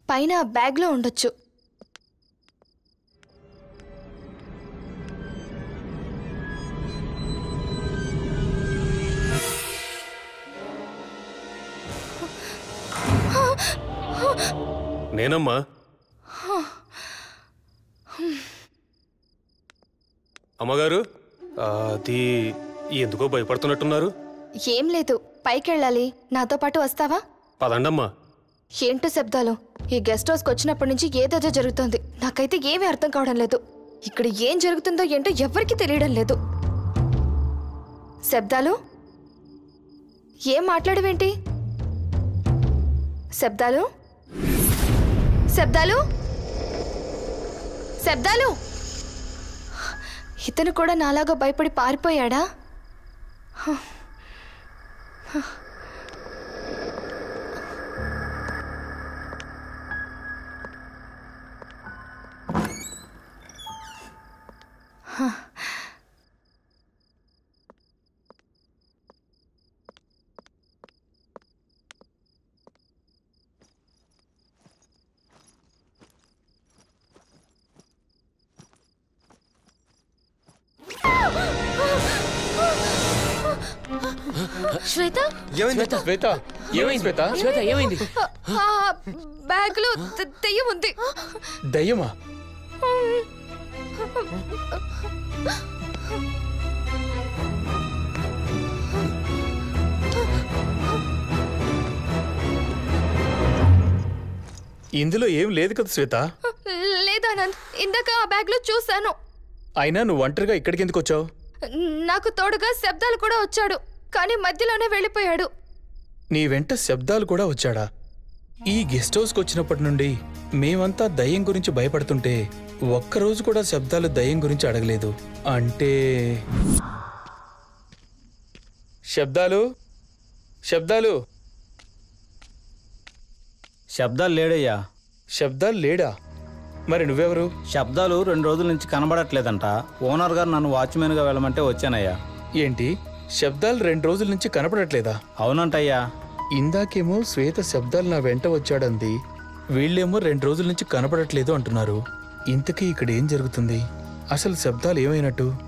పైన బ్యాగ్లో ఉండొచ్చు. నేనమ్మా. అమ్మగారు, అది ఎందుకో భయపడుతున్నట్టున్నారు. ఏం లేదు, పైకెళ్ళాలి. నాతో పాటు వస్తావా? పదండమ్మా. ఏంటో శబ్దాలు? ఈ గెస్ట్ హౌస్కి వచ్చినప్పటి నుంచి ఏదేదో జరుగుతుంది. నాకైతే ఏమీ అర్థం కావడం లేదు. ఇక్కడ ఏం జరుగుతుందో ఏంటో ఎవరికీ తెలియడం లేదు. శబ్దాలు, ఏం మాట్లాడవేంటి? శబ్దాలు, శబ్దాలు, శబ్దాలు. ఇతను కూడా నాలాగా భయపడి పారిపోయాడా? శ్వేత, శ్వేత, ఏమైంది శ్వేత? శ్వేత, ఏమైంది? బ్యాగ్లో దెయ్యం ఉంది. దయ్యమా? ఇందులో ఏం లేదు కదా శ్వేత? లేదానంద్, ఇందాక ఆ బ్యాగ్లో చూశాను. అయినా నువ్వు ఒంటరిగా ఇక్కడికి ఎందుకు వచ్చావు? నాకు తోడుగా శబ్దాలు కూడా వచ్చాడు, కానీ మధ్యలోనే వెళ్ళిపోయాడు. నీ వెంట శబ్దాలు కూడా వచ్చాడా? ఈ గెస్ట్ హౌస్కి వచ్చినప్పటి నుండి మేమంతా దయ్యం గురించి భయపడుతుంటే ఒక్కరోజు కూడా శబ్దాలు దయ్యం గురించి అడగలేదు. అంటే శబ్దాలు, శబ్దాలు, శబ్దాలు లేడయ్యా. శబ్దాలు లేడా? మరి నువ్వెవరు? శబ్దాలు 2 రోజుల నుంచి కనబడట్లేదంట. ఓనర్ గారు నన్ను వాచ్మెన్గా వెళ్ళమంటే వచ్చానయ్యా. ఏంటి, శబ్దాలు 2 రోజుల నుంచి కనపడట్లేదా? అవునంటయ్యా. ఇందాకేమో శ్వేత శబ్దాలు నా వెంట వచ్చాడంది, వీళ్ళేమో 2 రోజుల నుంచి కనపడట్లేదు అంటున్నారు. ఇంతకీ ఇక్కడ ఏం జరుగుతుంది? అసలు శబ్దాలు ఏమైనట్టు?